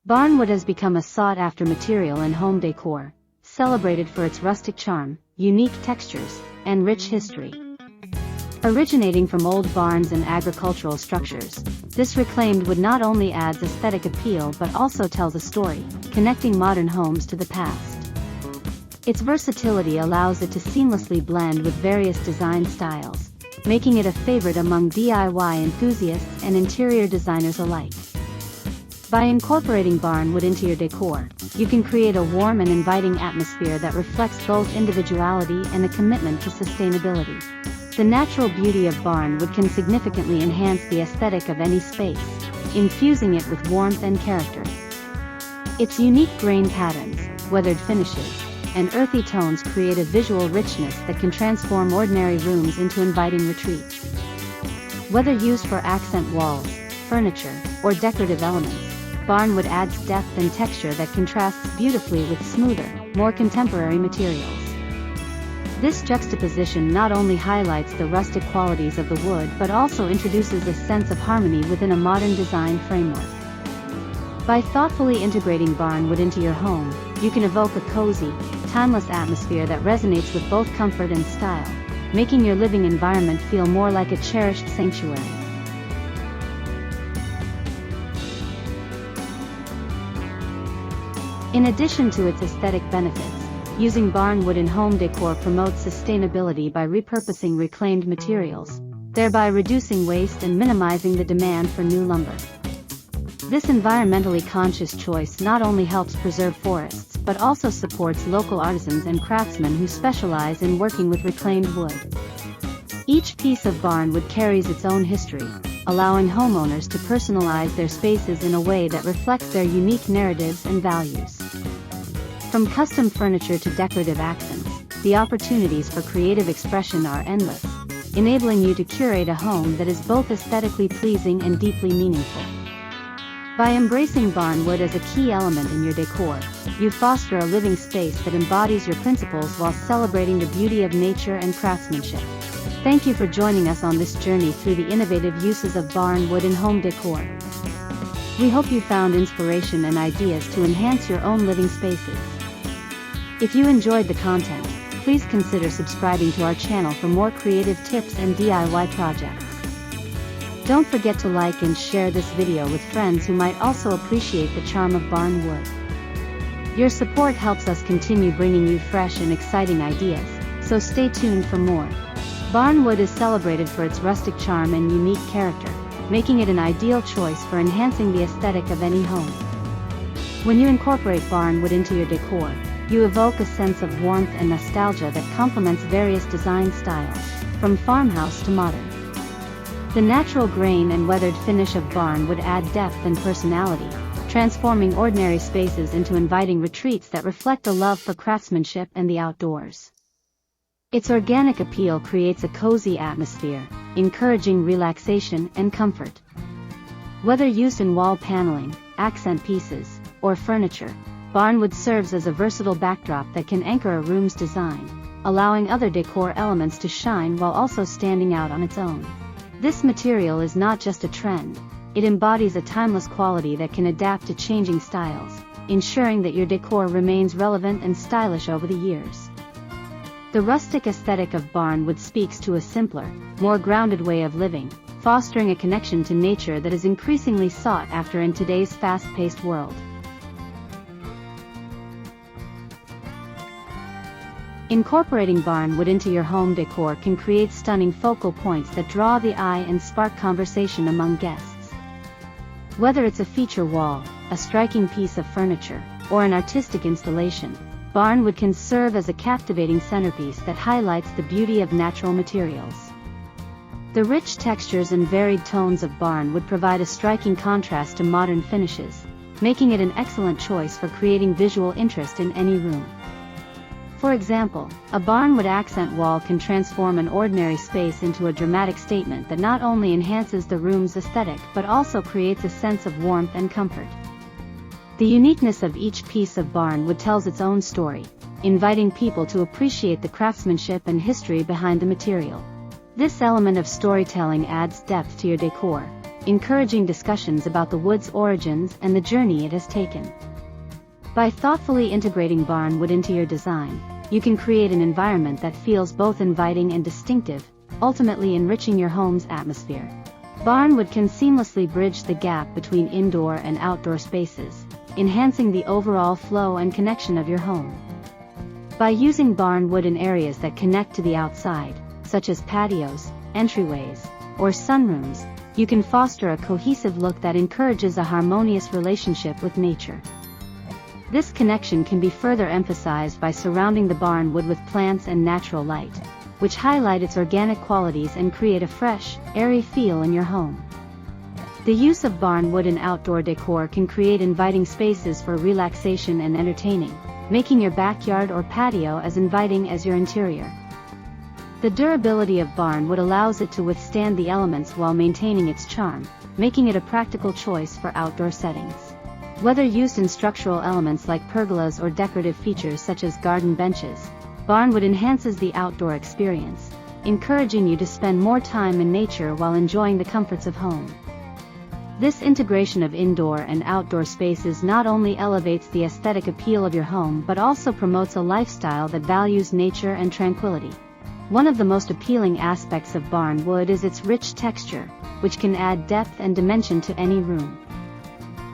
Barnwood has become a sought-after material in home decor, celebrated for its rustic charm, unique textures, and rich history. Originating from old barns and agricultural structures, this reclaimed wood not only adds aesthetic appeal but also tells a story, connecting modern homes to the past. Its versatility allows it to seamlessly blend with various design styles, making it a favorite among DIY enthusiasts and interior designers alike. By incorporating barnwood into your decor, you can create a warm and inviting atmosphere that reflects both individuality and a commitment to sustainability. The natural beauty of barnwood can significantly enhance the aesthetic of any space, infusing it with warmth and character. Its unique grain patterns, weathered finishes, and earthy tones create a visual richness that can transform ordinary rooms into inviting retreats. Whether used for accent walls, furniture, or decorative elements, barnwood adds depth and texture that contrasts beautifully with smoother, more contemporary materials. This juxtaposition not only highlights the rustic qualities of the wood but also introduces a sense of harmony within a modern design framework. By thoughtfully integrating barnwood into your home, you can evoke a cozy, timeless atmosphere that resonates with both comfort and style, making your living environment feel more like a cherished sanctuary. In addition to its aesthetic benefits, using barnwood in home decor promotes sustainability by repurposing reclaimed materials, thereby reducing waste and minimizing the demand for new lumber. This environmentally conscious choice not only helps preserve forests but also supports local artisans and craftsmen who specialize in working with reclaimed wood. Each piece of barnwood carries its own history, allowing homeowners to personalize their spaces in a way that reflects their unique narratives and values. From custom furniture to decorative accents, the opportunities for creative expression are endless, enabling you to curate a home that is both aesthetically pleasing and deeply meaningful. By embracing barnwood as a key element in your decor, you foster a living space that embodies your principles while celebrating the beauty of nature and craftsmanship. Thank you for joining us on this journey through the innovative uses of barnwood in home decor. We hope you found inspiration and ideas to enhance your own living spaces. If you enjoyed the content, please consider subscribing to our channel for more creative tips and DIY projects. Don't forget to like and share this video with friends who might also appreciate the charm of barnwood. Your support helps us continue bringing you fresh and exciting ideas, so stay tuned for more. Barnwood is celebrated for its rustic charm and unique character, making it an ideal choice for enhancing the aesthetic of any home. When you incorporate barnwood into your decor, you evoke a sense of warmth and nostalgia that complements various design styles, from farmhouse to modern. The natural grain and weathered finish of barnwood add depth and personality, transforming ordinary spaces into inviting retreats that reflect a love for craftsmanship and the outdoors. Its organic appeal creates a cozy atmosphere, encouraging relaxation and comfort. Whether used in wall paneling, accent pieces, or furniture, barnwood serves as a versatile backdrop that can anchor a room's design, allowing other decor elements to shine while also standing out on its own. This material is not just a trend, it embodies a timeless quality that can adapt to changing styles, ensuring that your decor remains relevant and stylish over the years. The rustic aesthetic of barnwood speaks to a simpler, more grounded way of living, fostering a connection to nature that is increasingly sought after in today's fast-paced world. Incorporating barnwood into your home decor can create stunning focal points that draw the eye and spark conversation among guests. Whether it's a feature wall, a striking piece of furniture, or an artistic installation, barnwood can serve as a captivating centerpiece that highlights the beauty of natural materials. The rich textures and varied tones of barnwood provide a striking contrast to modern finishes, making it an excellent choice for creating visual interest in any room. For example, a barnwood accent wall can transform an ordinary space into a dramatic statement that not only enhances the room's aesthetic but also creates a sense of warmth and comfort. The uniqueness of each piece of barnwood tells its own story, inviting people to appreciate the craftsmanship and history behind the material. This element of storytelling adds depth to your decor, encouraging discussions about the wood's origins and the journey it has taken. By thoughtfully integrating barn wood into your design, you can create an environment that feels both inviting and distinctive, ultimately enriching your home's atmosphere. Barn wood can seamlessly bridge the gap between indoor and outdoor spaces, enhancing the overall flow and connection of your home. By using barn wood in areas that connect to the outside, such as patios, entryways, or sunrooms, you can foster a cohesive look that encourages a harmonious relationship with nature. This connection can be further emphasized by surrounding the barn wood with plants and natural light, which highlight its organic qualities and create a fresh, airy feel in your home. The use of barn wood in outdoor decor can create inviting spaces for relaxation and entertaining, making your backyard or patio as inviting as your interior. The durability of barn wood allows it to withstand the elements while maintaining its charm, making it a practical choice for outdoor settings. Whether used in structural elements like pergolas or decorative features such as garden benches, barn wood enhances the outdoor experience, encouraging you to spend more time in nature while enjoying the comforts of home. This integration of indoor and outdoor spaces not only elevates the aesthetic appeal of your home but also promotes a lifestyle that values nature and tranquility. One of the most appealing aspects of barn wood is its rich texture, which can add depth and dimension to any room.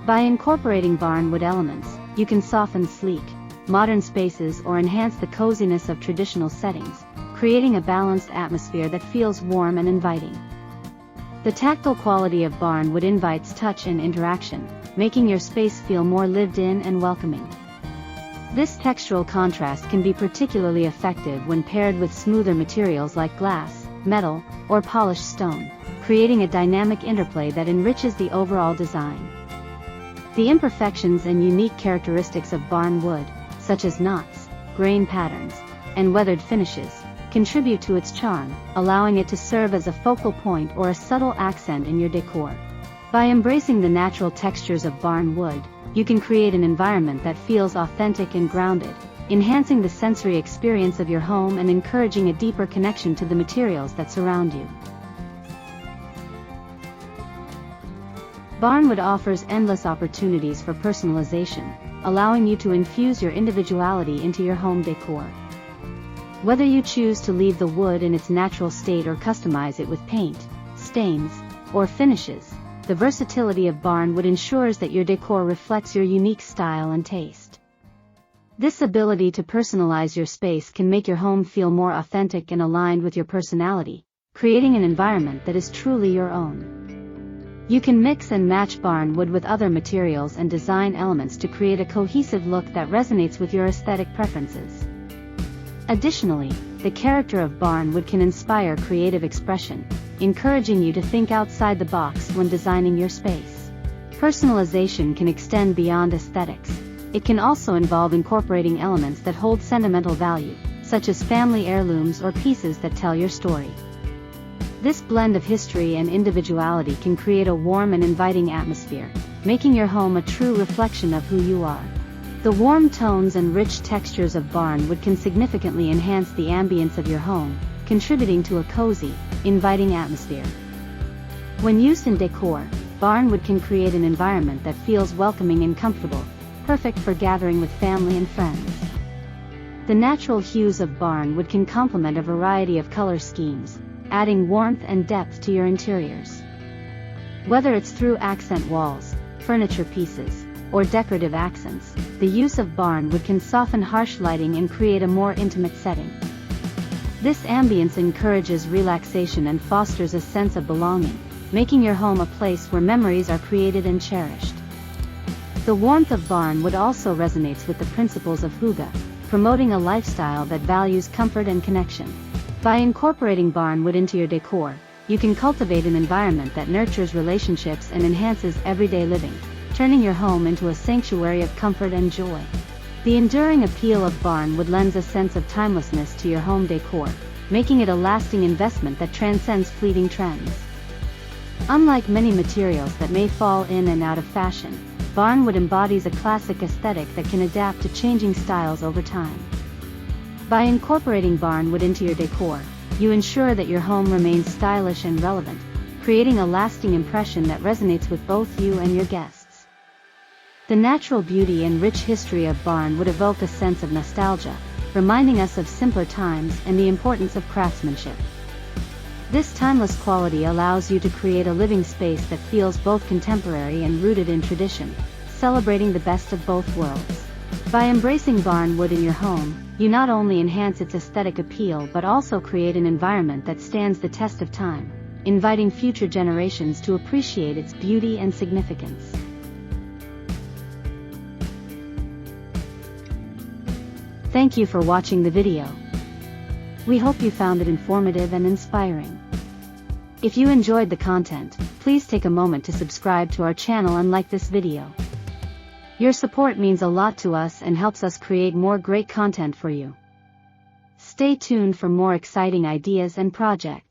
By incorporating barn wood elements, you can soften sleek, modern spaces or enhance the coziness of traditional settings, creating a balanced atmosphere that feels warm and inviting. The tactile quality of barn wood invites touch and interaction, making your space feel more lived in and welcoming. This textural contrast can be particularly effective when paired with smoother materials like glass, metal, or polished stone, creating a dynamic interplay that enriches the overall design. The imperfections and unique characteristics of barn wood, such as knots, grain patterns, and weathered finishes, contribute to its charm, allowing it to serve as a focal point or a subtle accent in your decor. By embracing the natural textures of barn wood, you can create an environment that feels authentic and grounded, enhancing the sensory experience of your home and encouraging a deeper connection to the materials that surround you. Barn wood offers endless opportunities for personalization, allowing you to infuse your individuality into your home decor. Whether you choose to leave the wood in its natural state or customize it with paint, stains, or finishes, the versatility of barn wood ensures that your decor reflects your unique style and taste. This ability to personalize your space can make your home feel more authentic and aligned with your personality, creating an environment that is truly your own. You can mix and match barn wood with other materials and design elements to create a cohesive look that resonates with your aesthetic preferences. Additionally, the character of barn wood can inspire creative expression, encouraging you to think outside the box when designing your space. Personalization can extend beyond aesthetics. It can also involve incorporating elements that hold sentimental value, such as family heirlooms or pieces that tell your story. This blend of history and individuality can create a warm and inviting atmosphere, making your home a true reflection of who you are. The warm tones and rich textures of barn wood can significantly enhance the ambience of your home, contributing to a cozy, inviting atmosphere. When used in decor, barn wood can create an environment that feels welcoming and comfortable, perfect for gathering with family and friends. The natural hues of barn wood can complement a variety of color schemes, adding warmth and depth to your interiors. Whether it's through accent walls, furniture pieces, or decorative accents, the use of barn wood can soften harsh lighting and create a more intimate setting. This ambience encourages relaxation and fosters a sense of belonging, making your home a place where memories are created and cherished. The warmth of barn wood also resonates with the principles of hygge, promoting a lifestyle that values comfort and connection. By incorporating barn wood into your decor, you can cultivate an environment that nurtures relationships and enhances everyday living, turning your home into a sanctuary of comfort and joy. The enduring appeal of barn wood lends a sense of timelessness to your home decor, making it a lasting investment that transcends fleeting trends. Unlike many materials that may fall in and out of fashion, barn wood embodies a classic aesthetic that can adapt to changing styles over time. By incorporating barn wood into your decor, you ensure that your home remains stylish and relevant, creating a lasting impression that resonates with both you and your guests. The natural beauty and rich history of barn wood evoke a sense of nostalgia, reminding us of simpler times and the importance of craftsmanship. This timeless quality allows you to create a living space that feels both contemporary and rooted in tradition, celebrating the best of both worlds. By embracing barn wood in your home, you not only enhance its aesthetic appeal but also create an environment that stands the test of time, inviting future generations to appreciate its beauty and significance. Thank you for watching the video. We hope you found it informative and inspiring. If you enjoyed the content, please take a moment to subscribe to our channel and like this video. Your support means a lot to us and helps us create more great content for you. Stay tuned for more exciting ideas and projects.